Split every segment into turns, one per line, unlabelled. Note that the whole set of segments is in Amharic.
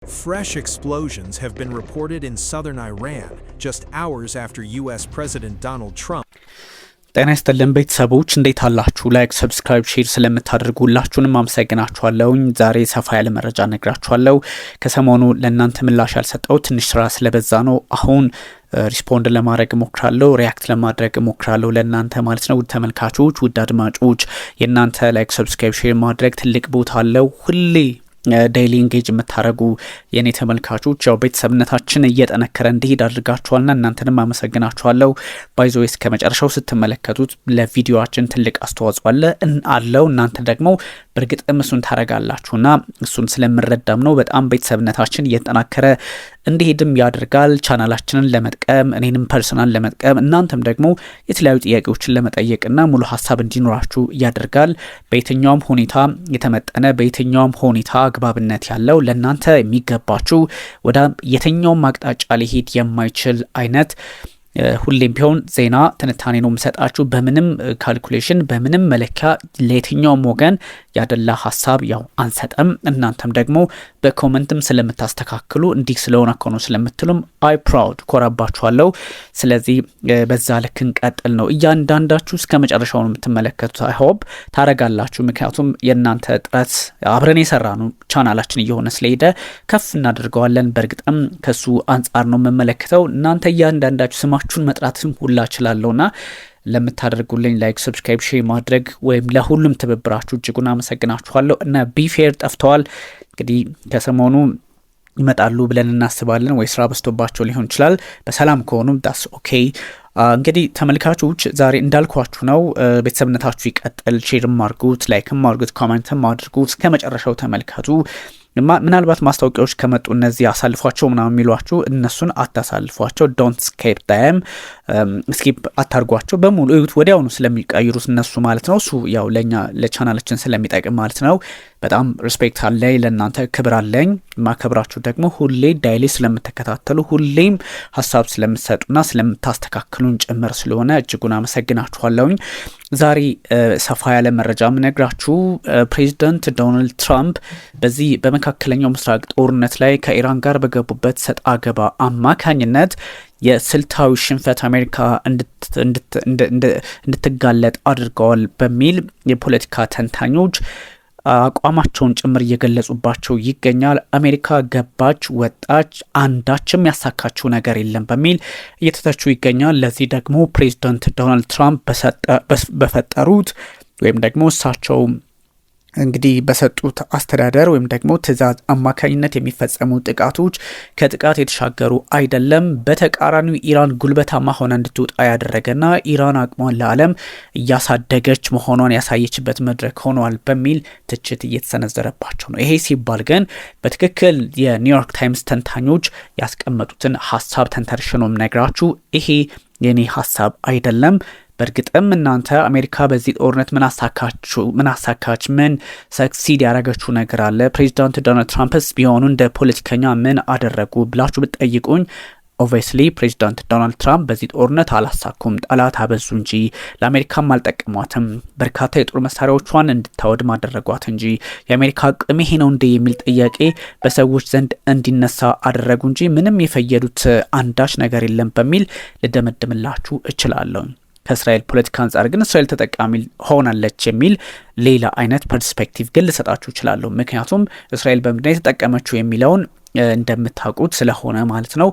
Fresh explosions have been reported in southern Iran just hours after US President Donald Trump
ጤና ይስጥልን ቤተሰቦች እንዴት አላችሁ? ላይክ ሰብስክራይብ ሼር ስለምታደርጉላችሁንም አመሰግናችኋለሁኝ። ዛሬ ሰፋ ያለ መረጃ ነግራችኋለሁ። ከሰሞኑ ለእናንተ ምላሽ ያልሰጠው ትንሽ ስራ ስለበዛ ነው። አሁን ሪስፖንድ ለማድረግ ሞክራለሁ፣ ሪያክት ለማድረግ ሞክራለሁ ለእናንተ ማለት ነው። ውድ ተመልካቾች፣ ውድ አድማጮች የእናንተ ላይክ ሰብስክራይብ ሼር ማድረግ ትልቅ ቦታ አለው። ሁሌ ዴይሊ ኢንጌጅ የምታረጉ የኔ ተመልካቾች ያው ቤተሰብነታችን እየጠነከረ እንዲሄድ አድርጋችኋልና እናንተንም አመሰግናችኋለሁ። ባይዞይስ ከመጨረሻው ስትመለከቱት ለቪዲዮአችን ትልቅ አስተዋጽኦ አለው። እናንተ ደግሞ በእርግጥም እሱን ታረጋላችሁና እሱን ስለምረዳም ነው በጣም ቤተሰብነታችን እየጠናከረ እንዲሄድም ያደርጋል። ቻናላችንን ለመጥቀም እኔንም ፐርሰናል ለመጥቀም እናንተም ደግሞ የተለያዩ ጥያቄዎችን ለመጠየቅና ሙሉ ሀሳብ እንዲኖራችሁ ያደርጋል። በየትኛውም ሁኔታ የተመጠነ በየትኛውም ሁኔታ አግባብነት ያለው ለእናንተ የሚገባችሁ ወደ የትኛውም አቅጣጫ ሊሄድ የማይችል አይነት ሁሌም ቢሆን ዜና ትንታኔ ነው የምሰጣችሁ። በምንም ካልኩሌሽን በምንም መለኪያ ለየትኛውም ወገን ያደላ ሀሳብ ያው አንሰጠም። እናንተም ደግሞ በኮመንትም ስለምታስተካክሉ እንዲህ ስለሆነ እኮ ነው ስለምትሉም አይ ፕራውድ ኮራባችኋለሁ። ስለዚህ በዛ ልክ እንቀጥል ነው። እያንዳንዳችሁ እስከ መጨረሻው ነው የምትመለከቱት። አይ ሆፕ ታረጋላችሁ። ምክንያቱም የእናንተ ጥረት አብረን የሰራ ነው ቻናላችን እየሆነ ስለሄደ ከፍ እናደርገዋለን። በእርግጥም ከሱ አንጻር ነው የምመለከተው። እናንተ እያንዳንዳችሁ ስማችሁን መጥራትም ሁላ እችላለሁና ለምታደርጉልኝ ላይክ ሰብስክራይብ ሼር ማድረግ ወይም ለሁሉም ትብብራችሁ እጅጉን አመሰግናችኋለሁ። እና ቢፌር ጠፍተዋል እንግዲህ ከሰሞኑ ይመጣሉ ብለን እናስባለን፣ ወይ ስራ በስቶባቸው ሊሆን ይችላል። በሰላም ከሆኑም ዳስ ኦኬ። እንግዲህ ተመልካቾች ዛሬ እንዳልኳችሁ ነው። ቤተሰብነታችሁ ይቀጥል። ሼርም አድርጉት፣ ላይክም አድርጉት፣ ኮሜንትም አድርጉት። እስከመጨረሻው ተመልከቱ። ምናልባት ማስታወቂያዎች ከመጡ እነዚህ አሳልፏቸው ምናምን የሚሏችሁ እነሱን አታሳልፏቸው። ዶንት ስኬፕ ዳም ስኪፕ አታርጓቸው። በሙሉ እዩት፣ ወዲያውኑ ስለሚቀይሩት እነሱ ማለት ነው። እሱ ያው ለኛ ለቻናላችን ስለሚጠቅም ማለት ነው። በጣም ሪስፔክት አለኝ ለእናንተ፣ ክብር አለኝ። ማከብራችሁ ደግሞ ሁሌ ዳይሊ ስለምትከታተሉ ሁሌም ሀሳብ ስለምትሰጡና ስለምታስተካክሉን ጭምር ስለሆነ እጅጉን አመሰግናችኋለሁኝ። ዛሬ ሰፋ ያለ መረጃ ምነግራችሁ ፕሬዚዳንት ዶናልድ ትራምፕ በዚህ በመካከለኛው ምስራቅ ጦርነት ላይ ከኢራን ጋር በገቡበት ሰጣ ገባ አማካኝነት የስልታዊ ሽንፈት አሜሪካ እንድትጋለጥ አድርገዋል በሚል የፖለቲካ ተንታኞች አቋማቸውን ጭምር እየገለጹባቸው ይገኛል። አሜሪካ ገባች ወጣች አንዳችም ያሳካችው ነገር የለም በሚል እየተተቹ ይገኛል። ለዚህ ደግሞ ፕሬዚዳንት ዶናልድ ትራምፕ በፈጠሩት ወይም ደግሞ እሳቸው እንግዲህ በሰጡት አስተዳደር ወይም ደግሞ ትዕዛዝ አማካኝነት የሚፈጸሙ ጥቃቶች ከጥቃት የተሻገሩ አይደለም፣ በተቃራኒው ኢራን ጉልበታማ ሆና እንድትወጣ ያደረገና ኢራን አቅሟን ለዓለም እያሳደገች መሆኗን ያሳየችበት መድረክ ሆኗል በሚል ትችት እየተሰነዘረባቸው ነው። ይሄ ሲባል ግን በትክክል የኒውዮርክ ታይምስ ተንታኞች ያስቀመጡትን ሀሳብ ተንተርሽኖም ነግራችሁ ይሄ የኔ ሀሳብ አይደለም። በእርግጥም እናንተ አሜሪካ በዚህ ጦርነት ምን አሳካች ምን ሰክሲድ ያደረገችው ነገር አለ፣ ፕሬዚዳንት ዶናልድ ትራምፕስ ቢሆኑ እንደ ፖለቲከኛ ምን አደረጉ ብላችሁ ብትጠይቁኝ ኦብቪየስሊ ፕሬዚዳንት ዶናልድ ትራምፕ በዚህ ጦርነት አላሳኩም፣ ጠላት አበዙ እንጂ ለአሜሪካም አልጠቀሟትም። በርካታ የጦር መሳሪያዎቿን እንድታወድም አደረጓት እንጂ የአሜሪካ አቅም ይሄ ነው እንደ የሚል ጥያቄ በሰዎች ዘንድ እንዲነሳ አደረጉ እንጂ ምንም የፈየዱት አንዳች ነገር የለም በሚል ልደመድምላችሁ እችላለሁ። ከእስራኤል ፖለቲካ አንጻር ግን እስራኤል ተጠቃሚ ሆናለች የሚል ሌላ አይነት ፐርስፔክቲቭ ግን ልሰጣችሁ እችላለሁ። ምክንያቱም እስራኤል በምንድነው የተጠቀመችው የሚለውን እንደምታውቁት ስለሆነ ማለት ነው።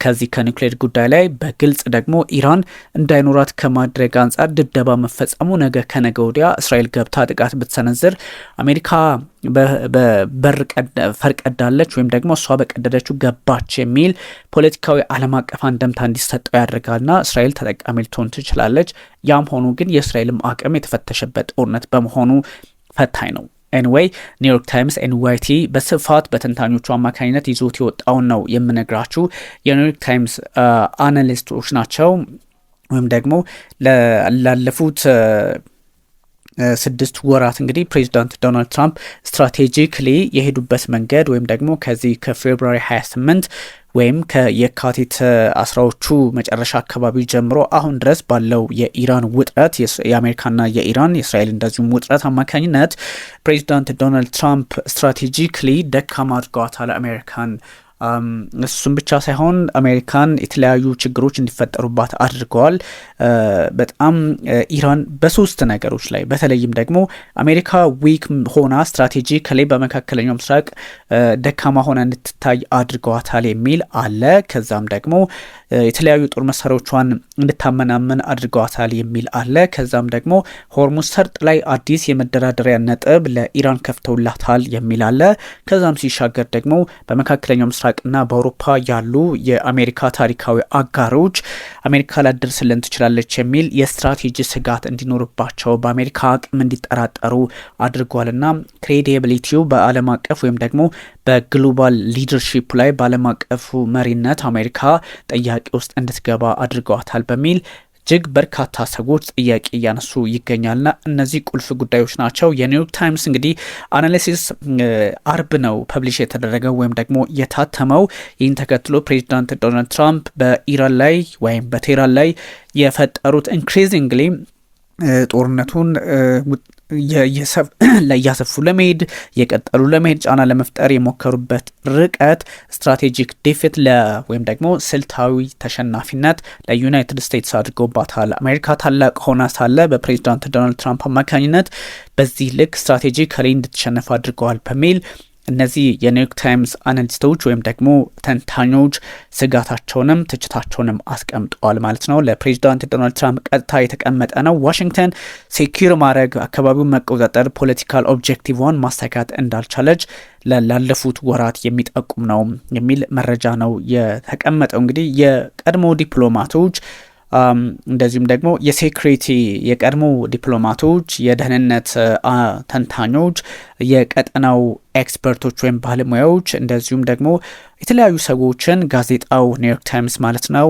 ከዚህ ከኒውክሌር ጉዳይ ላይ በግልጽ ደግሞ ኢራን እንዳይኖራት ከማድረግ አንጻር ድብደባ መፈጸሙ ነገ ከነገ ወዲያ እስራኤል ገብታ ጥቃት ብትሰነዝር አሜሪካ ፈርቀዳለች ወይም ደግሞ እሷ በቀደደችው ገባች የሚል ፖለቲካዊ ዓለም አቀፍ አንደምታ እንዲሰጠው ያደርጋልና እስራኤል ተጠቃሚ ልትሆን ትችላለች። ያም ሆኖ ግን የእስራኤልም አቅም የተፈተሸበት ጦርነት በመሆኑ ፈታኝ ነው። ኤኒዌይ ኒውዮርክ ታይምስ ኤንዋይቲ በስፋት በተንታኞቹ አማካኝነት ይዞት የወጣውን ነው የምነግራችሁ። የኒውዮርክ ታይምስ አናሊስቶች ናቸው ወይም ደግሞ ላለፉት 6 ወራት እንግዲህ ፕሬዚዳንት ዶናልድ ትራምፕ ስትራቴጂክሊ የሄዱበት መንገድ ወይም ደግሞ ከዚህ ከፌብሩዋሪ 28 ወይም ከየካቲት 10ዎቹ መጨረሻ አካባቢ ጀምሮ አሁን ድረስ ባለው የኢራን ውጥረት የአሜሪካና የኢራን የእስራኤል እንደዚሁም ውጥረት አማካኝነት ፕሬዚዳንት ዶናልድ ትራምፕ ስትራቴጂክሊ ደካማ አድርገዋታል አሜሪካን። እሱም ብቻ ሳይሆን አሜሪካን የተለያዩ ችግሮች እንዲፈጠሩባት አድርገዋል። በጣም ኢራን በሶስት ነገሮች ላይ በተለይም ደግሞ አሜሪካ ዊክ ሆና ስትራቴጂካሊ በመካከለኛው ምስራቅ ደካማ ሆና እንድትታይ አድርገዋታል የሚል አለ። ከዛም ደግሞ የተለያዩ ጦር መሳሪያዎቿን እንድታመናመን አድርገዋታል የሚል አለ። ከዛም ደግሞ ሆርሙዝ ሰርጥ ላይ አዲስ የመደራደሪያ ነጥብ ለኢራን ከፍተውላታል የሚል አለ። ከዛም ሲሻገር ደግሞ በመካከለኛው ምስራቅና በአውሮፓ ያሉ የአሜሪካ ታሪካዊ አጋሮች አሜሪካ ላደርስልን ትችላለች የሚል የስትራቴጂ ስጋት እንዲኖርባቸው በአሜሪካ አቅም እንዲጠራጠሩ አድርጓልና ክሬዲቢሊቲው በዓለም አቀፍ ወይም ደግሞ በግሎባል ሊደርሺፕ ላይ በዓለም አቀፉ መሪነት አሜሪካ ጥያቄ ውስጥ እንድትገባ አድርገዋታል በሚል እጅግ በርካታ ሰዎች ጥያቄ እያነሱ ይገኛልና እነዚህ ቁልፍ ጉዳዮች ናቸው። የኒውዮርክ ታይምስ እንግዲህ አናሊሲስ አርብ ነው ፐብሊሽ የተደረገው ወይም ደግሞ የታተመው። ይህን ተከትሎ ፕሬዚዳንት ዶናልድ ትራምፕ በኢራን ላይ ወይም በቴህራን ላይ የፈጠሩት ኢንክሪዚንግሊ ጦርነቱን እያሰፉ ለመሄድ የቀጠሉ ለመሄድ ጫና ለመፍጠር የሞከሩበት ርቀት ስትራቴጂክ ዴፊት ወይም ደግሞ ስልታዊ ተሸናፊነት ለዩናይትድ ስቴትስ አድርገውባታል። አሜሪካ ታላቅ ሆና ሳለ በፕሬዚዳንት ዶናልድ ትራምፕ አማካኝነት በዚህ ልክ ስትራቴጂካሊ እንድትሸነፍ አድርገዋል በሚል እነዚህ የኒውዮርክ ታይምስ አናሊስቶች ወይም ደግሞ ተንታኞች ስጋታቸውንም ትችታቸውንም አስቀምጠዋል ማለት ነው። ለፕሬዚዳንት ዶናልድ ትራምፕ ቀጥታ የተቀመጠ ነው። ዋሽንግተን ሴኪር ማድረግ፣ አካባቢውን መቆጣጠር፣ ፖለቲካል ኦብጀክቲቭን ማሳካት እንዳልቻለች ላለፉት ወራት የሚጠቁም ነው የሚል መረጃ ነው የተቀመጠው። እንግዲህ የቀድሞ ዲፕሎማቶች እንደዚሁም ደግሞ የሴክሬቲ የቀድሞ ዲፕሎማቶች፣ የደህንነት ተንታኞች፣ የቀጠናው ኤክስፐርቶች ወይም ባለሙያዎች እንደዚሁም ደግሞ የተለያዩ ሰዎችን ጋዜጣው ኒውዮርክ ታይምስ ማለት ነው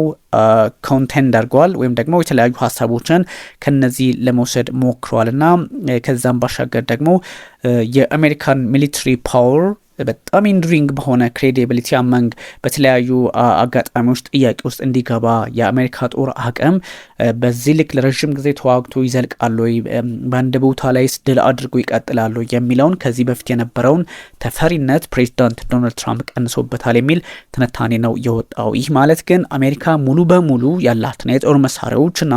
ኮንቴንድ አድርገዋል ወይም ደግሞ የተለያዩ ሀሳቦችን ከነዚህ ለመውሰድ ሞክረዋልና ከዛም ባሻገር ደግሞ የአሜሪካን ሚሊተሪ ፓወር በጣም ኢንዱሪንግ በሆነ ክሬዲቢሊቲ አማንግ በተለያዩ አጋጣሚዎች ጥያቄ ውስጥ እንዲገባ የአሜሪካ ጦር አቅም በዚህ ልክ ለረዥም ጊዜ ተዋግቶ ይዘልቃሉ፣ በአንድ ቦታ ላይ ድል አድርጎ ይቀጥላሉ የሚለውን ከዚህ በፊት የነበረውን ተፈሪነት ፕሬዚዳንት ዶናልድ ትራምፕ ቀንሶበታል የሚል ትንታኔ ነው የወጣው። ይህ ማለት ግን አሜሪካ ሙሉ በሙሉ ያላትን የጦር መሳሪያዎችና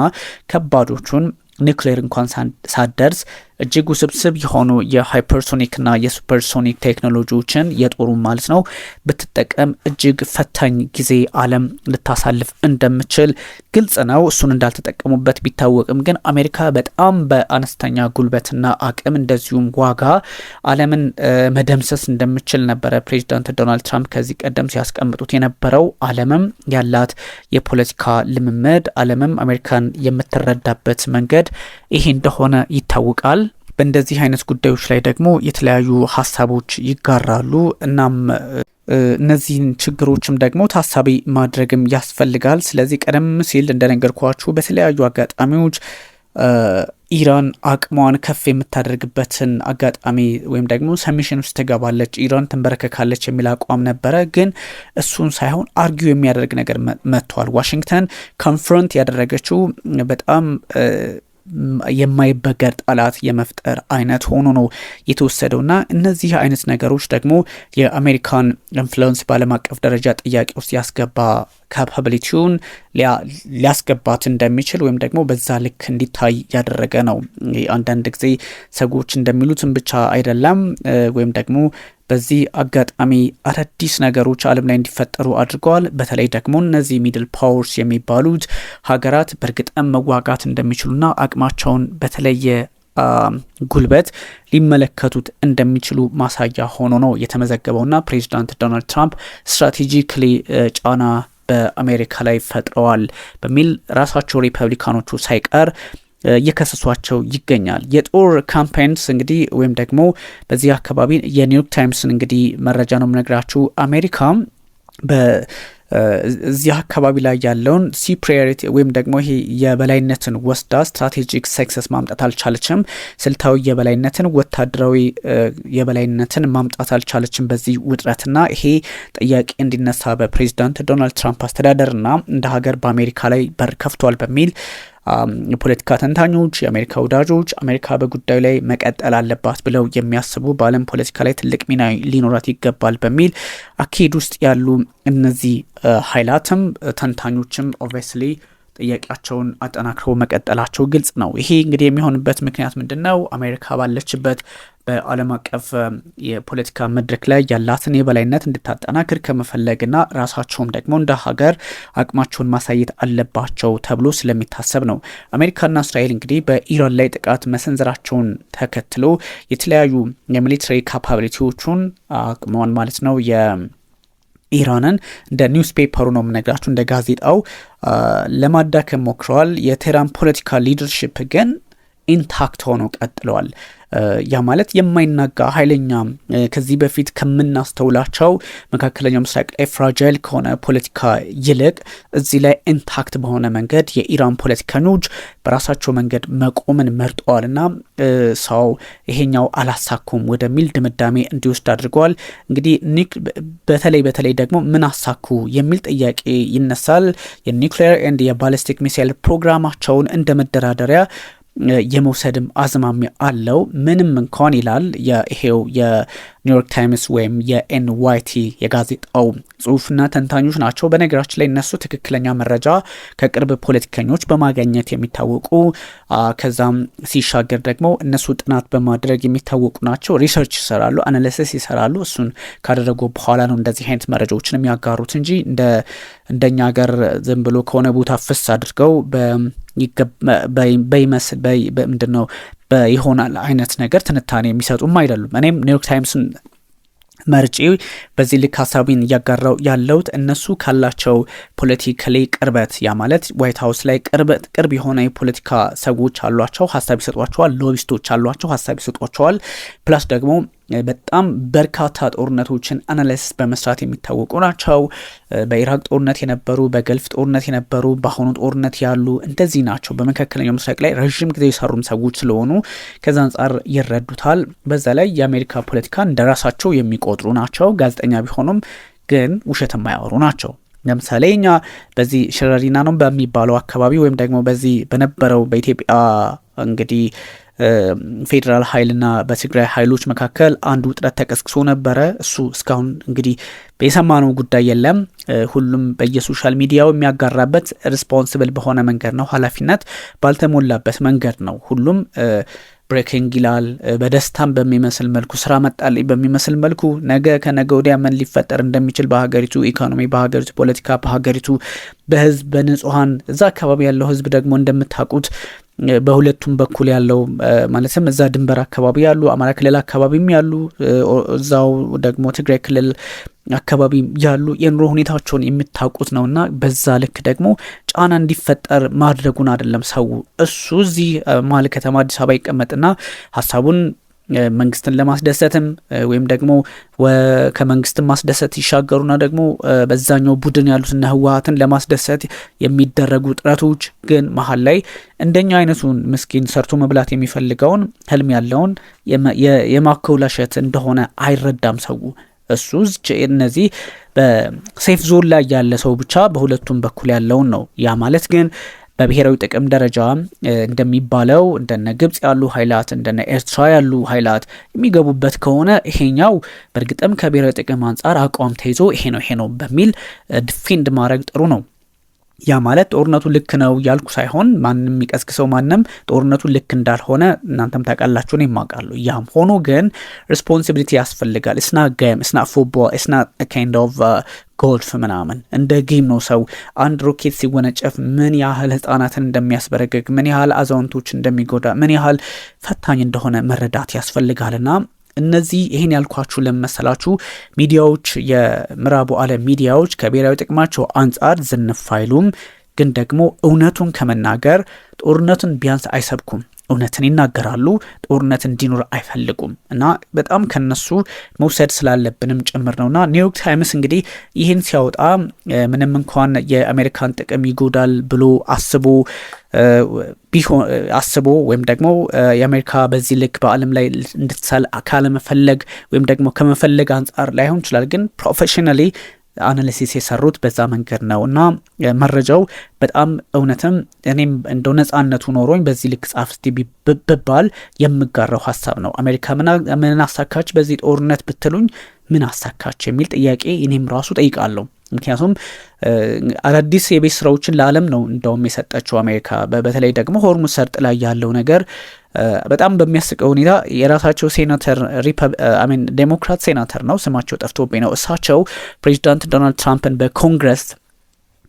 ከባዶቹን ኒውክሌር እንኳን ሳትደርስ እጅግ ውስብስብ የሆኑ የሃይፐርሶኒክና የሱፐርሶኒክ ቴክኖሎጂዎችን የጦሩ ማለት ነው ብትጠቀም እጅግ ፈታኝ ጊዜ ዓለም ልታሳልፍ እንደምችል ግልጽ ነው። እሱን እንዳልተጠቀሙበት ቢታወቅም ግን አሜሪካ በጣም በአነስተኛ ጉልበትና አቅም እንደዚሁም ዋጋ ዓለምን መደምሰስ እንደምችል ነበረ ፕሬዚዳንት ዶናልድ ትራምፕ ከዚህ ቀደም ሲያስቀምጡት የነበረው። ዓለምም ያላት የፖለቲካ ልምምድ ዓለምም አሜሪካን የምትረዳበት መንገድ ይሄ እንደሆነ ይታወቃል። በእንደዚህ አይነት ጉዳዮች ላይ ደግሞ የተለያዩ ሀሳቦች ይጋራሉ። እናም እነዚህን ችግሮችም ደግሞ ታሳቢ ማድረግም ያስፈልጋል። ስለዚህ ቀደም ሲል እንደነገርኳችሁ በተለያዩ አጋጣሚዎች ኢራን አቅሟን ከፍ የምታደርግበትን አጋጣሚ ወይም ደግሞ ሰሚሽን ውስጥ ትገባለች፣ ኢራን ትንበረከካለች የሚል አቋም ነበረ። ግን እሱን ሳይሆን አርጊው የሚያደርግ ነገር መጥቷል። ዋሽንግተን ኮንፍሮንት ያደረገችው በጣም የማይበገር ጠላት የመፍጠር አይነት ሆኖ ነው የተወሰደውና እነዚህ አይነት ነገሮች ደግሞ የአሜሪካን ኢንፍሉዌንስ በዓለም አቀፍ ደረጃ ጥያቄ ውስጥ ያስገባ ካፓቢሊቲውን ሊያስገባት እንደሚችል ወይም ደግሞ በዛ ልክ እንዲታይ ያደረገ ነው። አንዳንድ ጊዜ ሰዎች እንደሚሉትም ብቻ አይደለም ወይም ደግሞ በዚህ አጋጣሚ አዳዲስ ነገሮች ዓለም ላይ እንዲፈጠሩ አድርገዋል። በተለይ ደግሞ እነዚህ ሚድል ፓወርስ የሚባሉት ሀገራት በእርግጥም መዋጋት እንደሚችሉና አቅማቸውን በተለየ ጉልበት ሊመለከቱት እንደሚችሉ ማሳያ ሆኖ ነው የተመዘገበውና ፕሬዚዳንት ዶናልድ ትራምፕ ስትራቴጂካሊ ጫና በአሜሪካ ላይ ፈጥረዋል በሚል ራሳቸው ሪፐብሊካኖቹ ሳይቀር እየከሰሷቸው ይገኛል። የጦር ካምፔንስ እንግዲህ ወይም ደግሞ በዚህ አካባቢ የኒውዮርክ ታይምስን እንግዲህ መረጃ ነው የምነግራችሁ። አሜሪካ እዚህ አካባቢ ላይ ያለውን ሲፕሪዮሪቲ ወይም ደግሞ ይሄ የበላይነትን ወስዳ ስትራቴጂክ ሰክሰስ ማምጣት አልቻለችም። ስልታዊ የበላይነትን ወታደራዊ የበላይነትን ማምጣት አልቻለችም በዚህ ውጥረትና ይሄ ጥያቄ እንዲነሳ በፕሬዚዳንት ዶናልድ ትራምፕ አስተዳደርና እንደ ሀገር በአሜሪካ ላይ በር ከፍቷል በሚል የፖለቲካ ተንታኞች፣ የአሜሪካ ወዳጆች አሜሪካ በጉዳዩ ላይ መቀጠል አለባት ብለው የሚያስቡ በዓለም ፖለቲካ ላይ ትልቅ ሚና ሊኖራት ይገባል በሚል አካሄድ ውስጥ ያሉ እነዚህ ኃይላትም ተንታኞችም ኦብቪየስሊ ጥያቄያቸውን አጠናክረው መቀጠላቸው ግልጽ ነው። ይሄ እንግዲህ የሚሆንበት ምክንያት ምንድነው? አሜሪካ ባለችበት በዓለም አቀፍ የፖለቲካ መድረክ ላይ ያላትን የበላይነት እንድታጠናክር ከመፈለግና ራሳቸውም ደግሞ እንደ ሀገር አቅማቸውን ማሳየት አለባቸው ተብሎ ስለሚታሰብ ነው። አሜሪካና እስራኤል እንግዲህ በኢራን ላይ ጥቃት መሰንዘራቸውን ተከትሎ የተለያዩ የሚሊተሪ ካፓቢሊቲዎቹን አቅመዋን ማለት ነው ኢራንን እንደ ኒውስ ፔፐሩ ነው የምነግራችሁ እንደ ጋዜጣው ለማዳከም ሞክረዋል። የቴህራን ፖለቲካ ሊደርሺፕ ግን ኢንታክት ሆነው ቀጥለዋል። ያ ማለት የማይናጋ ኃይለኛ ከዚህ በፊት ከምናስተውላቸው መካከለኛው ምስራቅ ላይ ፍራጃይል ከሆነ ፖለቲካ ይልቅ እዚህ ላይ ኢንታክት በሆነ መንገድ የኢራን ፖለቲከኞች በራሳቸው መንገድ መቆምን መርጠዋልና ሰው ይሄኛው አላሳኩም ወደሚል ድምዳሜ እንዲወስድ አድርገዋል። እንግዲህ በተለይ ደግሞ ምን አሳኩ የሚል ጥያቄ ይነሳል። የኒውክሌር ኤንድ የባሊስቲክ ሚሳይል ፕሮግራማቸውን እንደ መደራደሪያ የመውሰድም አዝማሚያ አለው። ምንም እንኳን ይላል ይሄው የኒውዮርክ ታይምስ ወይም የኤንዋይቲ የጋዜጣው ጽሁፍና ተንታኞች ናቸው። በነገራችን ላይ እነሱ ትክክለኛ መረጃ ከቅርብ ፖለቲከኞች በማግኘት የሚታወቁ ከዛም ሲሻገር ደግሞ እነሱ ጥናት በማድረግ የሚታወቁ ናቸው። ሪሰርች ይሰራሉ፣ አናሊሲስ ይሰራሉ። እሱን ካደረጉ በኋላ ነው እንደዚህ አይነት መረጃዎችን የሚያጋሩት እንጂ እንደኛ ሀገር ዝም ብሎ ከሆነ ቦታ ፍስ አድርገው በይመስል ምንድነው በይሆናል አይነት ነገር ትንታኔ የሚሰጡም አይደሉም። እኔም ኒውዮርክ ታይምስን መርጬ በዚህ ልክ ሀሳቢን እያጋራው ያለውት እነሱ ካላቸው ፖለቲካሊ ቅርበት ያ ማለት ዋይት ሀውስ ላይ ቅርብ የሆነ የፖለቲካ ሰዎች አሏቸው፣ ሀሳብ ይሰጧቸዋል። ሎቢስቶች አሏቸው፣ ሀሳብ ይሰጧቸዋል። ፕላስ ደግሞ በጣም በርካታ ጦርነቶችን አናሊሲስ በመስራት የሚታወቁ ናቸው። በኢራቅ ጦርነት የነበሩ፣ በገልፍ ጦርነት የነበሩ፣ በአሁኑ ጦርነት ያሉ እንደዚህ ናቸው። በመካከለኛው ምስራቅ ላይ ረዥም ጊዜ የሰሩም ሰዎች ስለሆኑ ከዛ አንጻር ይረዱታል። በዛ ላይ የአሜሪካ ፖለቲካ እንደራሳቸው የሚቆጥሩ ናቸው። ጋዜጠኛ ቢሆኑም ግን ውሸት የማያወሩ ናቸው። ለምሳሌ እኛ በዚህ ሽረሪና ነው በሚባለው አካባቢ ወይም ደግሞ በዚህ በነበረው በኢትዮጵያ እንግዲህ ፌዴራል ኃይልና በትግራይ ኃይሎች መካከል አንድ ውጥረት ተቀስቅሶ ነበረ። እሱ እስካሁን እንግዲህ የሰማነው ጉዳይ የለም። ሁሉም በየሶሻል ሚዲያው የሚያጋራበት ሪስፖንሲብል በሆነ መንገድ ነው፣ ኃላፊነት ባልተሞላበት መንገድ ነው። ሁሉም ብሬኪንግ ይላል። በደስታም በሚመስል መልኩ ስራ መጣልኝ በሚመስል መልኩ ነገ ከነገ ወዲያ ምን ሊፈጠር እንደሚችል በሀገሪቱ ኢኮኖሚ፣ በሀገሪቱ ፖለቲካ፣ በሀገሪቱ በህዝብ በንጹሃን እዛ አካባቢ ያለው ህዝብ ደግሞ እንደምታውቁት በሁለቱም በኩል ያለው ማለትም እዛ ድንበር አካባቢ ያሉ አማራ ክልል አካባቢም ያሉ እዛው ደግሞ ትግራይ ክልል አካባቢ ያሉ የኑሮ ሁኔታቸውን የምታውቁት ነውና በዛ ልክ ደግሞ ጫና እንዲፈጠር ማድረጉን አይደለም ሰው እሱ እዚህ መሀል ከተማ አዲስ አበባ ይቀመጥና ሀሳቡን መንግስትን ለማስደሰትም ወይም ደግሞ ከመንግስትን ማስደሰት ይሻገሩና ደግሞ በዛኛው ቡድን ያሉትና ህወሓትን ለማስደሰት የሚደረጉ ጥረቶች ግን መሀል ላይ እንደኛ አይነቱን ምስኪን ሰርቶ መብላት የሚፈልገውን ህልም ያለውን የማኮላሸት እንደሆነ አይረዳም ሰው እሱ እነዚህ በሴፍ ዞን ላይ ያለ ሰው ብቻ በሁለቱም በኩል ያለውን ነው። ያ ማለት ግን በብሔራዊ ጥቅም ደረጃ እንደሚባለው እንደነ ግብጽ ያሉ ኃይላት እንደነ ኤርትራ ያሉ ኃይላት የሚገቡበት ከሆነ ይሄኛው በእርግጥም ከብሔራዊ ጥቅም አንጻር አቋም ተይዞ ይሄ ነው በሚል ዲፌንድ ማድረግ ጥሩ ነው። ያ ማለት ጦርነቱ ልክ ነው ያልኩ ሳይሆን ማንንም የሚቀስቅሰው ማንንም ጦርነቱ ልክ እንዳልሆነ እናንተም ታውቃላችሁ ነው ይማቃሉ። ያም ሆኖ ግን ሪስፖንሲቢሊቲ ያስፈልጋል። it's not game, it's not football, it's not a kind of ጎልፍ ምናምን እንደ ጌም ነው። ሰው አንድ ሮኬት ሲወነጨፍ ምን ያህል ህፃናትን እንደሚያስበረግግ፣ ምን ያህል አዛውንቶች እንደሚጎዳ፣ ምን ያህል ፈታኝ እንደሆነ መረዳት ያስፈልጋልና እነዚህ ይሄን ያልኳችሁ ለመሰላችሁ ሚዲያዎች የምዕራቡ ዓለም ሚዲያዎች ከብሔራዊ ጥቅማቸው አንጻር ዝንፍ አይሉም፣ ግን ደግሞ እውነቱን ከመናገር ጦርነቱን ቢያንስ አይሰብኩም። እውነትን ይናገራሉ። ጦርነት እንዲኖር አይፈልጉም እና በጣም ከነሱ መውሰድ ስላለብንም ጭምር ነውና ኒውዮርክ ታይምስ እንግዲህ ይህን ሲያወጣ ምንም እንኳን የአሜሪካን ጥቅም ይጎዳል ብሎ አስቦ ወይም ደግሞ የአሜሪካ በዚህ ልክ በዓለም ላይ እንድትሰል ካለመፈለግ ወይም ደግሞ ከመፈለግ አንጻር ላይሆን ይችላል፣ ግን ፕሮፌሽናሊ አናሊሲስ የሰሩት በዛ መንገድ ነው እና መረጃው በጣም እውነትም እኔም እንደው ነጻነቱ ኖሮኝ በዚህ ልክ ጻፍ እስቲ ብባል የምጋራው ሀሳብ ነው። አሜሪካ ምን አሳካች በዚህ ጦርነት ብትሉኝ ምን አሳካች የሚል ጥያቄ እኔም ራሱ ጠይቃለሁ። ምክንያቱም አዳዲስ የቤት ስራዎችን ለዓለም ነው እንደውም የሰጠችው አሜሪካ። በተለይ ደግሞ ሆርሙዝ ሰርጥ ላይ ያለው ነገር በጣም በሚያስቀው ሁኔታ የራሳቸው ሴናተር ዴሞክራት ሴናተር ነው፣ ስማቸው ጠፍቶብኝ ነው። እሳቸው ፕሬዚዳንት ዶናልድ ትራምፕን በኮንግረስ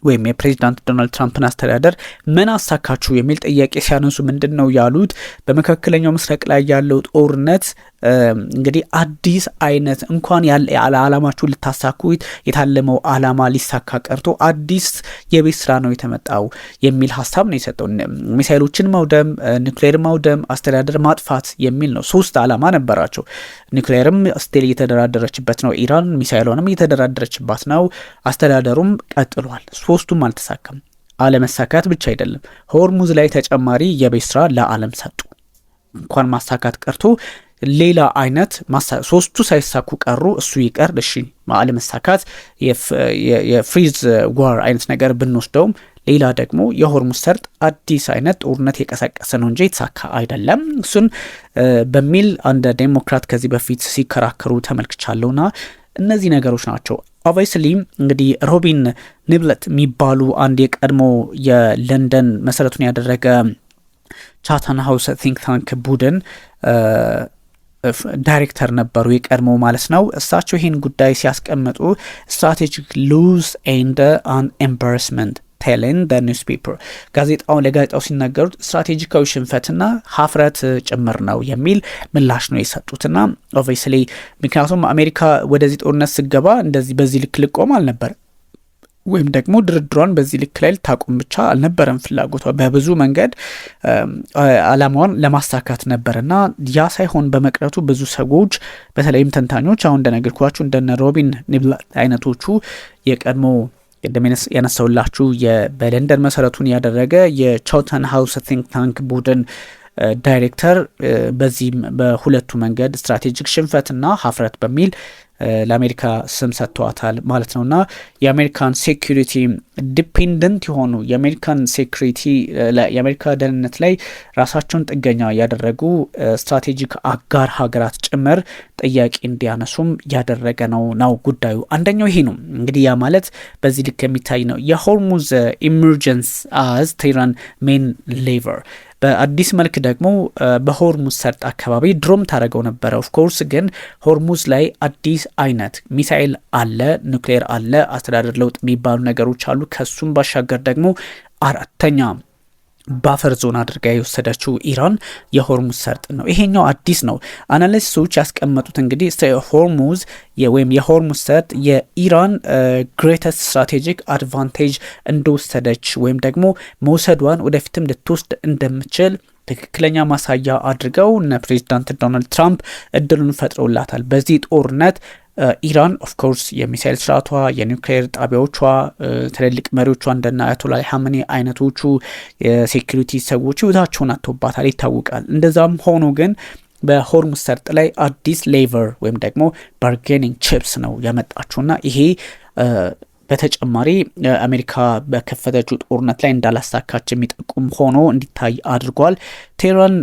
ወይም የፕሬዚዳንት ዶናልድ ትራምፕን አስተዳደር ምን አሳካችሁ የሚል ጥያቄ ሲያነሱ ምንድን ነው ያሉት? በመካከለኛው ምስራቅ ላይ ያለው ጦርነት እንግዲህ አዲስ አይነት እንኳን ያለ አላማችሁ ልታሳኩት የታለመው አላማ ሊሳካ ቀርቶ አዲስ የቤት ስራ ነው የተመጣው የሚል ሀሳብ ነው የሰጠው። ሚሳይሎችን ማውደም፣ ኒውክሌር ማውደም፣ አስተዳደር ማጥፋት የሚል ነው። 3 አላማ ነበራቸው። ኒውክሌርም ስቲል እየተደራደረችበት ነው ኢራን፣ ሚሳይሏንም እየተደራደረችባት ነው፣ አስተዳደሩም ቀጥሏል። 3ቱም አልተሳካም። አለመሳካት ብቻ አይደለም፣ ሆርሙዝ ላይ ተጨማሪ የቤት ስራ ለዓለም ሰጡ። እንኳን ማሳካት ቀርቶ ሌላ አይነት 3ቱ ሳይሳኩ ቀሩ። እሱ ይቀር እሺ፣ አለመሳካት የፍሪዝ ዋር አይነት ነገር ብንወስደውም ሌላ ደግሞ የሆርሙዝ ሰርጥ አዲስ አይነት ጦርነት የቀሰቀሰ ነው እንጂ የተሳካ አይደለም። እሱን በሚል አንድ ዴሞክራት ከዚህ በፊት ሲከራከሩ ተመልክቻለሁና እነዚህ ነገሮች ናቸው። ኦብቪየስሊ እንግዲህ ሮቢን ኒብለት የሚባሉ አንድ የቀድሞ የለንደን መሰረቱን ያደረገ ቻተም ሃውስ ቲንክ ታንክ ቡድን ዳይሬክተር ነበሩ፣ የቀድሞ ማለት ነው። እሳቸው ይህን ጉዳይ ሲያስቀምጡ ስትራቴጂክ ሉዝ ኤንድ አን ኤምባራስመንት ቴልን ደ ኒውስፔፐር ለጋዜጣው ሲናገሩት ስትራቴጂካዊ ሽንፈትና ሀፍረት ጭምር ነው የሚል ምላሽ ነው የሰጡትና ኦብቪየስሊ ምክንያቱም አሜሪካ ወደዚህ ጦርነት ስገባ እንደዚህ በዚህ ልክ ልቆም አልነበር ወይም ደግሞ ድርድሯን በዚህ ልክ ላይ ልታቆም ብቻ አልነበረም ፍላጎቷ። በብዙ መንገድ አላማዋን ለማሳካት ነበርና ያ ሳይሆን በመቅረቱ ብዙ ሰዎች በተለይም ተንታኞች አሁን እንደነገርኳችሁ እንደነ ሮቢን ኒብለት አይነቶቹ የቀድሞ ቅድም ያነሳውላችሁ በለንደን መሰረቱን ያደረገ የቻተም ሃውስ ቲንክ ታንክ ቡድን ዳይሬክተር በዚህም በሁለቱ መንገድ ስትራቴጂክ ሽንፈትና ሀፍረት በሚል ለአሜሪካ ስም ሰጥተዋታል ማለት ነውና የአሜሪካን ሴኩሪቲ ዲፔንደንት የሆኑ የአሜሪካን ሴኩሪቲ የአሜሪካ ደህንነት ላይ ራሳቸውን ጥገኛ ያደረጉ ስትራቴጂክ አጋር ሀገራት ጭምር ጥያቄ እንዲያነሱም ያደረገ ነው ጉዳዩ። አንደኛው ይሄ ነው እንግዲህ ያ ማለት በዚህ ልክ የሚታይ ነው። የሆርሙዝ ኢመርጀንስ አዝ ቴህራን ሜን ሌቨር በአዲስ መልክ ደግሞ በሆርሙዝ ሰርጥ አካባቢ ድሮም ታደረገው ነበረ። ኦፍኮርስ ግን ሆርሙዝ ላይ አዲስ አይነት ሚሳኤል አለ፣ ኒውክሌር አለ፣ አስተዳደር ለውጥ የሚባሉ ነገሮች አሉ። ከሱም ባሻገር ደግሞ አራተኛ ባፈር ዞን አድርጋ የወሰደችው ኢራን የሆርሙዝ ሰርጥ ነው። ይሄኛው አዲስ ነው። አናሊስቶች ያስቀመጡት እንግዲህ ሆርሙዝ ወይም የሆርሙዝ ሰርጥ የኢራን ግሬተስት ስትራቴጂክ አድቫንቴጅ እንደወሰደች ወይም ደግሞ መውሰዷን ወደፊትም ልትወስድ እንደምችል ትክክለኛ ማሳያ አድርገው እነ ፕሬዚዳንት ዶናልድ ትራምፕ እድሉን ፈጥረውላታል። በዚህ ጦርነት ኢራን ኦፍኮርስ የሚሳይል ስርዓቷ፣ የኒውክሌር ጣቢያዎቿ፣ ትልልቅ መሪዎቿ እንደና አያቶላ ሀመኒ አይነቶቹ የሴኩሪቲ ሰዎች ህይወታቸውን አጥተውባታል ይታወቃል። እንደዛም ሆኖ ግን በሆርሙዝ ሰርጥ ላይ አዲስ ሌቨር ወይም ደግሞ ባርጌኒንግ ቺፕስ ነው ያመጣችውና ይሄ በተጨማሪ አሜሪካ በከፈተችው ጦርነት ላይ እንዳላሳካች የሚጠቁም ሆኖ እንዲታይ አድርጓል። ቴህራን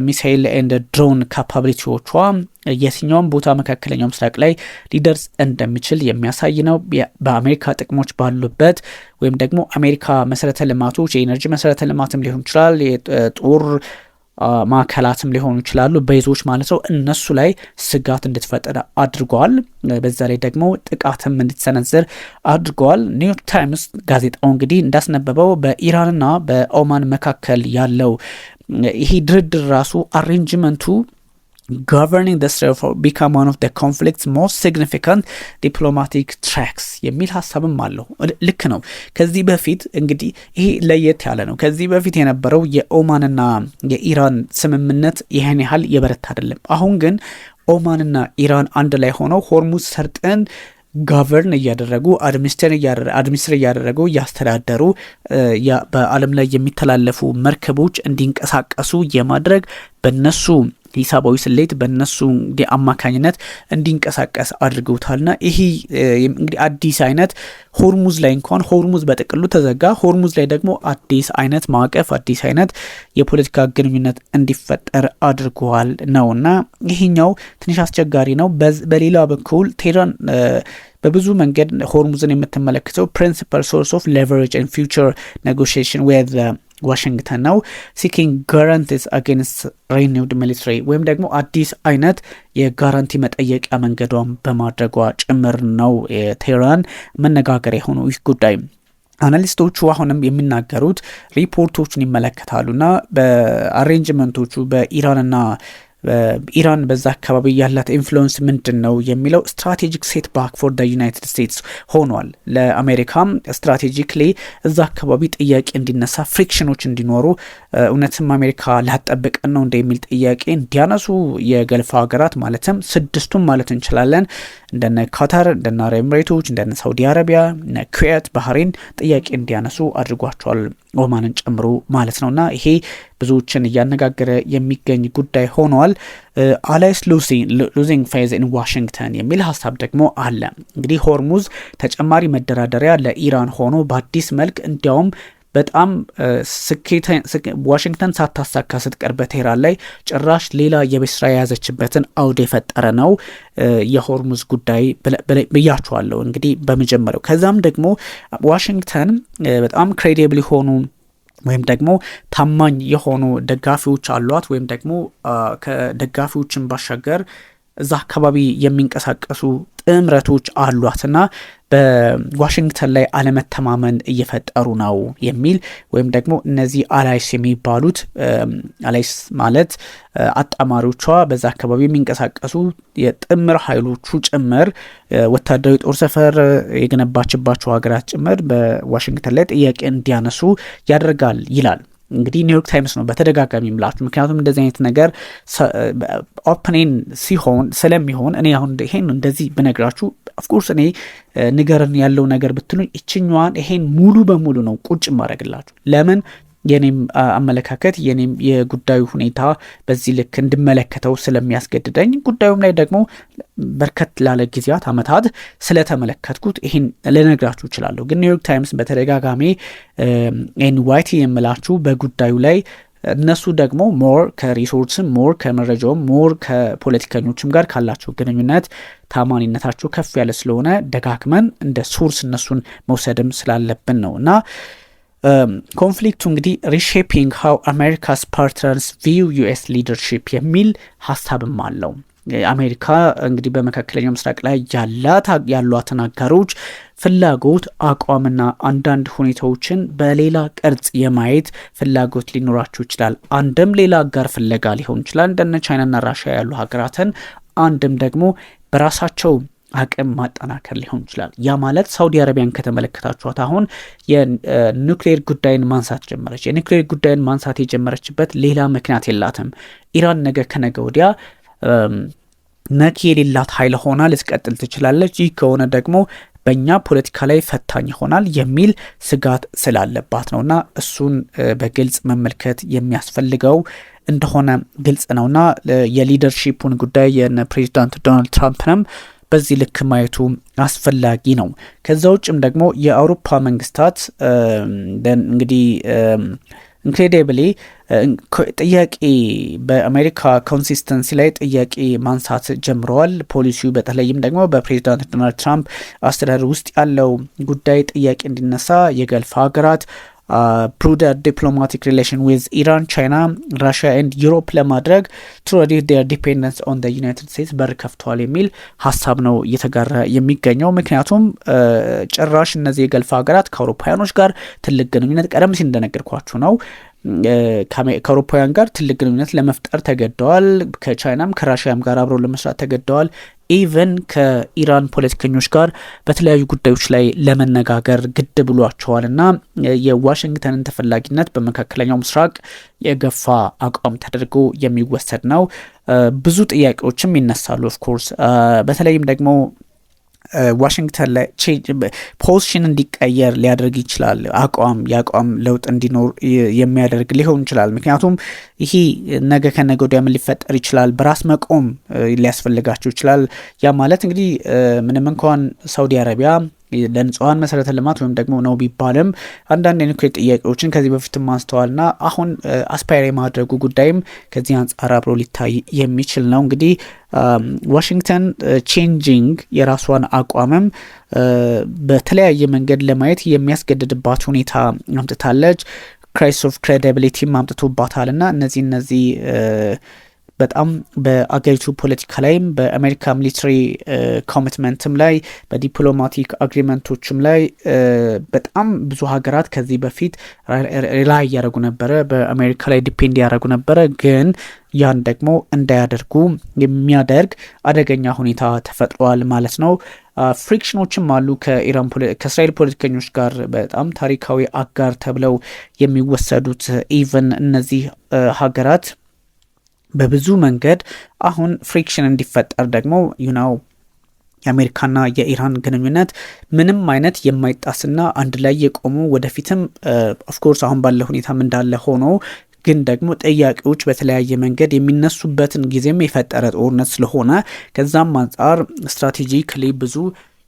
ሚሳይል ኤንድ ድሮን ካፓቢሊቲዎቿ የትኛውም ቦታ መካከለኛው ምስራቅ ላይ ሊደርስ እንደሚችል የሚያሳይ ነው። በአሜሪካ ጥቅሞች ባሉበት ወይም ደግሞ አሜሪካ መሰረተ ልማቶች የኤነርጂ መሰረተ ልማትም ሊሆን ይችላል፣ የጦር ማዕከላትም ሊሆኑ ይችላሉ፣ ቤዞች ማለት ነው። እነሱ ላይ ስጋት እንድትፈጠር አድርገዋል። በዛ ላይ ደግሞ ጥቃትም እንድትሰነዘር አድርገዋል። ኒውዮርክ ታይምስ ጋዜጣው እንግዲህ እንዳስነበበው በኢራንና በኦማን መካከል ያለው ይሄ ድርድር ራሱ አሬንጅመንቱ governing the Strait become one of the conflict's most significant diplomatic tracks የሚል ሐሳብም አለው። ልክ ነው። ከዚህ በፊት እንግዲህ ይሄ ለየት ያለ ነው። ከዚህ በፊት የነበረው የኦማንና የኢራን ስምምነት ይሄን ያህል የበረታ አይደለም። አሁን ግን ኦማንና ኢራን አንድ ላይ ሆነው ሆርሙዝ ሰርጥን ጋቨርን እያደረጉ አድሚኒስትር እያደረጉ እያስተዳደሩ በዓለም ላይ የሚተላለፉ መርከቦች እንዲንቀሳቀሱ የማድረግ በነሱ ሂሳባዊ ስሌት በነሱ አማካኝነት እንዲንቀሳቀስ አድርገውታልና ይሄ እንግዲህ አዲስ አይነት ሆርሙዝ ላይ እንኳን ሆርሙዝ በጥቅሉ ተዘጋ። ሆርሙዝ ላይ ደግሞ አዲስ አይነት ማዕቀፍ አዲስ አይነት የፖለቲካ ግንኙነት እንዲፈጠር አድርጓል ነውና ይሄኛው ትንሽ አስቸጋሪ ነው። በሌላ በኩል ቴህራን በብዙ መንገድ ሆርሙዝን የምትመለከተው ፕሪንሲፓል ሶርስ ኦፍ ሌቨሬጅ ኤንድ ፊውቸር ኔጎሺዬሽን ዊዝ ዋሽንግተን ነው። ሲኪንግ ጋራንቲስ አጌንስት ሪኒውድ ሚሊተሪ ወይም ደግሞ አዲስ አይነት የጋራንቲ መጠየቂያ መንገዷን በማድረጓ ጭምር ነው የቴህራን መነጋገሪያ የሆነው ይህ ጉዳይ። አናሊስቶቹ አሁንም የሚናገሩት ሪፖርቶችን ይመለከታሉና በአሬንጅመንቶቹ በኢራንና ኢራን በዛ አካባቢ ያላት ኢንፍሉዌንስ ምንድነው የሚለው ስትራቴጂክ ሴት ባክ ፎር ዘ ዩናይትድ ስቴትስ ሆኗል። ለአሜሪካም ስትራቴጂክሊ እዛ አካባቢ ጥያቄ እንዲነሳ ፍሪክሽኖች እንዲኖሩ እውነትም አሜሪካ ላጠብቀን ነው እንደሚል ጥያቄ እንዲያነሱ የገልፍ ሀገራት ማለትም ስድስቱም ማለት እንችላለን እንደነ ካታር እንደነ ኤሚሬቶች እንደነ ሳውዲ አረቢያ እና ኩዌት ባህሬን ጥያቄ እንዲያነሱ አድርጓቸዋል ኦማንን ጨምሮ ማለት ነውና ይሄ ብዙዎችን እያነጋገረ የሚገኝ ጉዳይ ሆኗል። አላይስ ሉዚንግ ፌዝ ኢን ዋሽንግተን የሚል ሀሳብ ደግሞ አለ። እንግዲህ ሆርሙዝ ተጨማሪ መደራደሪያ ለኢራን ሆኖ በአዲስ መልክ እንዲያውም በጣም ዋሽንግተን ሳታሳካ ስትቀር በቴህራን ላይ ጭራሽ ሌላ የቤት ስራ የያዘችበትን አውድ የፈጠረ ነው የሆርሙዝ ጉዳይ ብያቸዋለሁ እንግዲህ በመጀመሪያው። ከዛም ደግሞ ዋሽንግተን በጣም ክሬዲብል ሆኑ ወይም ደግሞ ታማኝ የሆኑ ደጋፊዎች አሏት ወይም ደግሞ ከደጋፊዎችን ባሻገር እዛ አካባቢ የሚንቀሳቀሱ ጥምረቶች አሏትና በዋሽንግተን ላይ አለመተማመን እየፈጠሩ ነው የሚል ወይም ደግሞ እነዚህ አላይስ የሚባሉት አላይስ ማለት አጣማሪዎቿ በዛ አካባቢ የሚንቀሳቀሱ የጥምር ኃይሎቹ ጭምር ወታደራዊ ጦር ሰፈር የገነባችባቸው ሀገራት ጭምር በዋሽንግተን ላይ ጥያቄ እንዲያነሱ ያደርጋል ይላል። እንግዲህ ኒውዮርክ ታይምስ ነው በተደጋጋሚ ምላችሁ። ምክንያቱም እንደዚህ አይነት ነገር ኦፕኔን ሲሆን ስለሚሆን እኔ አሁን ይሄን እንደዚህ ብነግራችሁ ኦፍኮርስ እኔ ንገርን ያለው ነገር ብትሉኝ እችኛዋን ይሄን ሙሉ በሙሉ ነው ቁጭ ማድረግላችሁ። ለምን የኔም አመለካከት የኔም የጉዳዩ ሁኔታ በዚህ ልክ እንድመለከተው ስለሚያስገድደኝ ጉዳዩም ላይ ደግሞ በርከት ላለ ጊዜያት አመታት ስለተመለከትኩት ይሄን ልነግራችሁ እችላለሁ። ግን ኒውዮርክ ታይምስ በተደጋጋሚ ኤንዋይቲ የምላችሁ በጉዳዩ ላይ እነሱ ደግሞ ሞር ከሪሶርስም ሞር ከመረጃውም ሞር ከፖለቲከኞችም ጋር ካላቸው ግንኙነት ታማኒነታቸው ከፍ ያለ ስለሆነ ደጋግመን እንደ ሶርስ እነሱን መውሰድም ስላለብን ነውና ኮንፍሊክቱ እንግዲህ ሪሼፒንግ ሃው አሜሪካስ ፓርትነርስ ቪው ዩኤስ ሊደርሺፕ የሚል ሀሳብም አለው። አሜሪካ እንግዲህ በመካከለኛው ምስራቅ ላይ ያሏትን አጋሮች ፍላጎት አቋምና አንዳንድ ሁኔታዎችን በሌላ ቅርጽ የማየት ፍላጎት ሊኖራቸው ይችላል። አንድም ሌላ አጋር ፍለጋ ሊሆን ይችላል እንደነ ቻይናና ራሽያ ያሉ ሀገራትን፣ አንድም ደግሞ በራሳቸው አቅም ማጠናከር ሊሆን ይችላል። ያ ማለት ሳውዲ አረቢያን ከተመለከታችኋት አሁን የኒውክሌር ጉዳይን ማንሳት ጀመረች። የኒውክሌር ጉዳይን ማንሳት የጀመረችበት ሌላ ምክንያት የላትም። ኢራን ነገ ከነገ ወዲያ ነክ የሌላት ኃይል ሆና ልትቀጥል ትችላለች። ይህ ከሆነ ደግሞ በእኛ ፖለቲካ ላይ ፈታኝ ይሆናል የሚል ስጋት ስላለባት ነውና እሱን በግልጽ መመልከት የሚያስፈልገው እንደሆነ ግልጽ ነውና የሊደርሺፑን ጉዳይ የነ ፕሬዚዳንት ዶናልድ ትራምፕንም በዚህ ልክ ማየቱ አስፈላጊ ነው። ከዛ ውጭም ደግሞ የአውሮፓ መንግስታት እንግዲህ ኢንክሬዲብሊ ጥያቄ በአሜሪካ ኮንሲስተንሲ ላይ ጥያቄ ማንሳት ጀምረዋል። ፖሊሲው በተለይም ደግሞ በፕሬዚዳንት ዶናልድ ትራምፕ አስተዳደር ውስጥ ያለው ጉዳይ ጥያቄ እንዲነሳ የገልፍ ሀገራት prudent diplomatic relation with Iran, China, Russia and Europe ለማድረግ to reduce their dependence on the United States በር ከፍቷል የሚል ሀሳብ ነው እየተጋራ የሚገኘው። ምክንያቱም ጭራሽ እነዚህ የገልፍ ሀገራት ከአውሮፓውያኖች ጋር ትልቅ ግንኙነት ቀደም ሲል እንደነገርኳችሁ ነው ከአውሮፓውያን ጋር ትልቅ ግንኙነት ለመፍጠር ተገደዋል። ከቻይናም ከራሽያም ጋር አብረው ለመስራት ተገደዋል። ኢቨን ከኢራን ፖለቲከኞች ጋር በተለያዩ ጉዳዮች ላይ ለመነጋገር ግድ ብሏቸዋል እና የዋሽንግተንን ተፈላጊነት በመካከለኛው ምስራቅ የገፋ አቋም ተደርጎ የሚወሰድ ነው። ብዙ ጥያቄዎችም ይነሳሉ። ኦፍኮርስ በተለይም ደግሞ ዋሽንግተን ላይ ፖዚሽን እንዲቀየር ሊያደርግ ይችላል። የአቋም ለውጥ እንዲኖር የሚያደርግ ሊሆን ይችላል። ምክንያቱም ይሄ ነገ ከነገ ወዲያ ምን ሊፈጠር ይችላል፣ በራስ መቆም ሊያስፈልጋቸው ይችላል። ያ ማለት እንግዲህ ምንም እንኳን ሳውዲ አረቢያ ለንጹሃን መሰረተ ልማት ወይም ደግሞ ነው ቢባልም አንዳንድ የኒውክሌር ጥያቄዎችን ከዚህ በፊትም አንስተዋልና አሁን አስፓየር የማድረጉ ጉዳይም ከዚህ አንጻር አብሮ ሊታይ የሚችል ነው። እንግዲህ ዋሽንግተን ቼንጂንግ የራሷን አቋምም በተለያየ መንገድ ለማየት የሚያስገድድባት ሁኔታ አምጥታለች። ክራይሲስ ኦፍ ክሬዲቢሊቲም አምጥቶባታል እና እነዚህ በጣም በአገሪቱ ፖለቲካ ላይም በአሜሪካ ሚሊተሪ ኮሚትመንትም ላይ በዲፕሎማቲክ አግሪመንቶችም ላይ በጣም ብዙ ሀገራት ከዚህ በፊት ሪላይ እያደረጉ ነበረ፣ በአሜሪካ ላይ ዲፔንድ ያደረጉ ነበረ። ግን ያን ደግሞ እንዳያደርጉ የሚያደርግ አደገኛ ሁኔታ ተፈጥሯል ማለት ነው። ፍሪክሽኖችም አሉ ከእስራኤል ፖለቲከኞች ጋር በጣም ታሪካዊ አጋር ተብለው የሚወሰዱት ኢቨን እነዚህ ሀገራት በብዙ መንገድ አሁን ፍሪክሽን እንዲፈጠር ደግሞ የአሜሪካና የኢራን ግንኙነት ምንም አይነት የማይጣስና አንድ ላይ የቆሙ ወደፊትም ኦፍኮርስ አሁን ባለ ሁኔታም እንዳለ ሆኖ ግን ደግሞ ጥያቄዎች በተለያየ መንገድ የሚነሱበትን ጊዜም የፈጠረ ጦርነት ስለሆነ ከዛም አንጻር ስትራቴጂካሊ ብዙ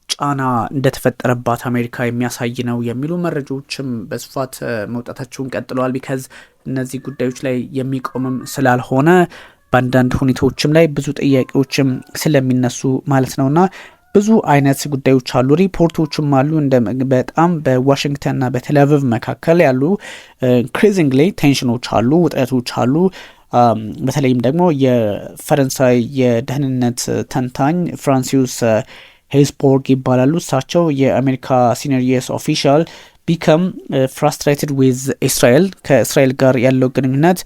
ጫና እንደተፈጠረባት አሜሪካ የሚያሳይ ነው የሚሉ መረጃዎችም በስፋት መውጣታቸውን ቀጥለዋል። ቢካዝ እነዚህ ጉዳዮች ላይ የሚቆምም ስላልሆነ በአንዳንድ ሁኔታዎችም ላይ ብዙ ጥያቄዎችም ስለሚነሱ ማለት ነውና ብዙ አይነት ጉዳዮች አሉ፣ ሪፖርቶችም አሉ። በጣም በዋሽንግተንና በቴልአቪቭ መካከል ያሉ ኢንክሪዚንግሊ ቴንሽኖች አሉ፣ ውጥረቶች አሉ። በተለይም ደግሞ የፈረንሳይ የደህንነት ተንታኝ ፍራንሲስ ሄስቦርግ ይባላሉ። እሳቸው የአሜሪካ ሲኒየር ዩኤስ ኦፊሻል ቢከም ፍራስትሬትድ ዊዝ እስራኤል ከእስራኤል ጋር ያለው ግንኙነት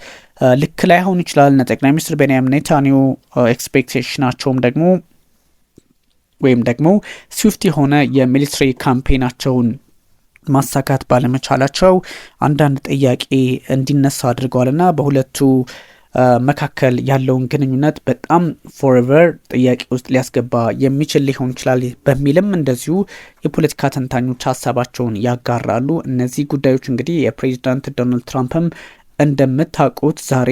ልክ ላይሆን ይችላል። ጠቅላይ ሚኒስትር ቤንያሚን ኔታንያሁ ኤክስፔክቴሽናቸውም ደግሞ ወይም ደግሞ ስዊፍት የሆነ የሚሊትሪ ካምፔናቸውን ማሳካት ባለመቻላቸው አንዳንድ ጥያቄ እንዲነሳ አድርገዋልና በሁለቱ መካከል ያለውን ግንኙነት በጣም ፎሬቨር ጥያቄ ውስጥ ሊያስገባ የሚችል ሊሆን ይችላል በሚልም እንደዚሁ የፖለቲካ ተንታኞች ሀሳባቸውን ያጋራሉ። እነዚህ ጉዳዮች እንግዲህ የፕሬዚዳንት ዶናልድ ትራምፕም እንደምታውቁት ዛሬ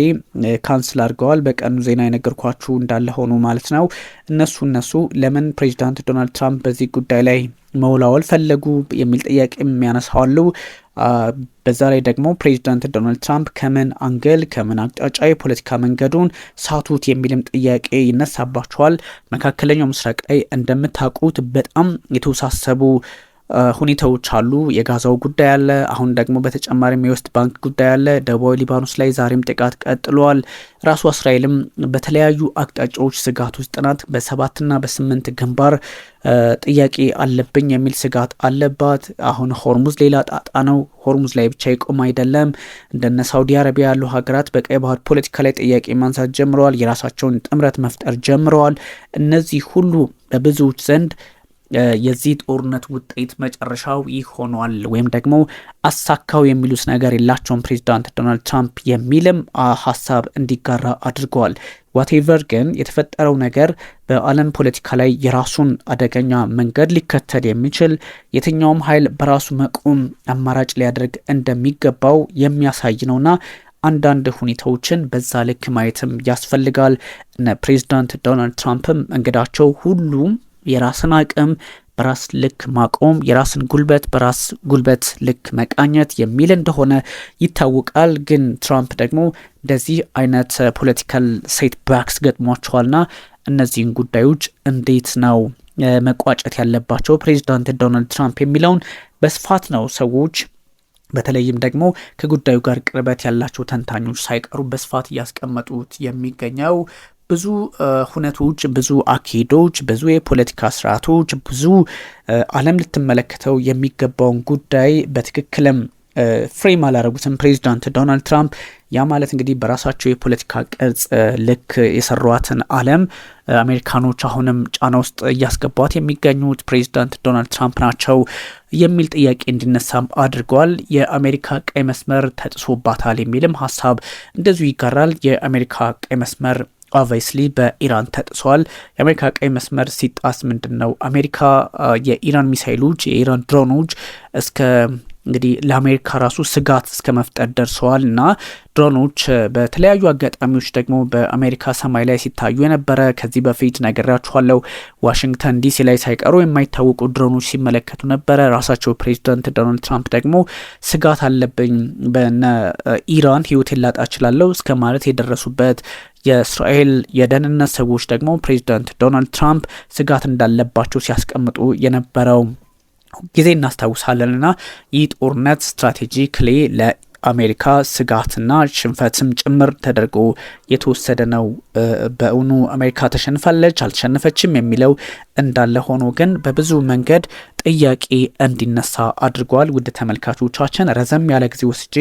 ካንስል አድርገዋል። በቀኑ ዜና የነገርኳችሁ እንዳለ ሆኖ ማለት ነው። እነሱ ለምን ፕሬዚዳንት ዶናልድ ትራምፕ በዚህ ጉዳይ ላይ መውላወል ፈለጉ የሚል ጥያቄ የሚያነሳዋሉ። በዛ ላይ ደግሞ ፕሬዚዳንት ዶናልድ ትራምፕ ከምን አንገል ከምን አቅጣጫ የፖለቲካ መንገዱን ሳቱት የሚልም ጥያቄ ይነሳባቸዋል። መካከለኛው ምስራቅ ላይ እንደምታውቁት በጣም የተወሳሰቡ ሁኔታዎች አሉ። የጋዛው ጉዳይ አለ። አሁን ደግሞ በተጨማሪም የዌስት ባንክ ጉዳይ አለ። ደቡባዊ ሊባኖስ ላይ ዛሬም ጥቃት ቀጥሏል። ራሱ እስራኤልም በተለያዩ አቅጣጫዎች ስጋት ውስጥ ናት። በ7ና በ8 ግንባር ጥያቄ አለብኝ የሚል ስጋት አለባት። አሁን ሆርሙዝ ሌላ ጣጣ ነው። ሆርሙዝ ላይ ብቻ ይቆም አይደለም። እንደነ ሳውዲ አረቢያ ያሉ ሀገራት በቀይ ባህር ፖለቲካ ላይ ጥያቄ ማንሳት ጀምረዋል። የራሳቸውን ጥምረት መፍጠር ጀምረዋል። እነዚህ ሁሉ በብዙዎች ዘንድ የዚህ ጦርነት ውጤት መጨረሻው ይህ ሆኗል ወይም ደግሞ አሳካው የሚሉት ነገር የላቸውም ፕሬዚዳንት ዶናልድ ትራምፕ የሚልም ሀሳብ እንዲጋራ አድርገዋል። ዋቴቨር ግን የተፈጠረው ነገር በዓለም ፖለቲካ ላይ የራሱን አደገኛ መንገድ ሊከተል የሚችል የትኛውም ኃይል በራሱ መቆም አማራጭ ሊያደርግ እንደሚገባው የሚያሳይ ነውና አንዳንድ ሁኔታዎችን በዛ ልክ ማየትም ያስፈልጋል። ፕሬዚዳንት ዶናልድ ትራምፕም እንግዳቸው ሁሉም የራስን አቅም በራስ ልክ ማቆም፣ የራስን ጉልበት በራስ ጉልበት ልክ መቃኘት የሚል እንደሆነ ይታወቃል። ግን ትራምፕ ደግሞ እንደዚህ አይነት ፖለቲካል ሴት ባክስ ገጥሟቸዋልና እነዚህን ጉዳዮች እንዴት ነው መቋጨት ያለባቸው ፕሬዚዳንት ዶናልድ ትራምፕ የሚለውን በስፋት ነው ሰዎች በተለይም ደግሞ ከጉዳዩ ጋር ቅርበት ያላቸው ተንታኞች ሳይቀሩ በስፋት እያስቀመጡት የሚገኘው። ብዙ ሁነቶች፣ ብዙ አካሄዶች፣ ብዙ የፖለቲካ ስርዓቶች፣ ብዙ ዓለም ልትመለከተው የሚገባውን ጉዳይ በትክክልም ፍሬም አላረጉትም ፕሬዚዳንት ዶናልድ ትራምፕ። ያ ማለት እንግዲህ በራሳቸው የፖለቲካ ቅርጽ ልክ የሰሯትን ዓለም አሜሪካኖች አሁንም ጫና ውስጥ እያስገቧት የሚገኙት ፕሬዚዳንት ዶናልድ ትራምፕ ናቸው የሚል ጥያቄ እንዲነሳም አድርገዋል። የአሜሪካ ቀይ መስመር ተጥሶባታል የሚልም ሀሳብ እንደዚሁ ይጋራል። የአሜሪካ ቀይ መስመር ኦብቪየስሊ በኢራን ተጥሷል። የአሜሪካ ቀይ መስመር ሲጣስ ምንድን ነው? አሜሪካ የኢራን ሚሳይሎች፣ የኢራን ድሮኖች እስከ እንግዲህ ለአሜሪካ ራሱ ስጋት እስከ መፍጠር ደርሰዋል እና ድሮኖች በተለያዩ አጋጣሚዎች ደግሞ በአሜሪካ ሰማይ ላይ ሲታዩ የነበረ ከዚህ በፊት ነገራችኋለሁ። ዋሽንግተን ዲሲ ላይ ሳይቀሩ የማይታወቁ ድሮኖች ሲመለከቱ ነበረ። ራሳቸው ፕሬዚዳንት ዶናልድ ትራምፕ ደግሞ ስጋት አለብኝ በነ ኢራን ህይወቴን ላጣ እችላለሁ እስከ ማለት የደረሱበት የእስራኤል የደህንነት ሰዎች ደግሞ ፕሬዚዳንት ዶናልድ ትራምፕ ስጋት እንዳለባቸው ሲያስቀምጡ የነበረው ጊዜ እናስታውሳለን እና ይህ ጦርነት ስትራቴጂክሊ ለአሜሪካ ስጋትና ሽንፈትም ጭምር ተደርጎ የተወሰደ ነው። በእውኑ አሜሪካ ተሸንፋለች አልተሸነፈችም የሚለው እንዳለ ሆኖ ግን በብዙ መንገድ ጥያቄ እንዲነሳ አድርጓል። ውድ ተመልካቾቻችን ረዘም ያለ ጊዜ ወስጄ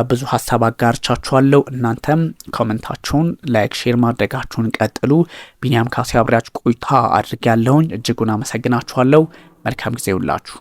ብዙ ሀሳብ አጋርቻችኋለሁ። እናንተም ኮመንታችሁን ላይክ፣ ሼር ማድረጋችሁን ቀጥሉ። ቢኒያም ካሴ አብሬያችሁ ቆይታ አድርጌያለሁኝ። እጅጉን አመሰግናችኋለሁ። መልካም ጊዜ ይሁንላችሁ።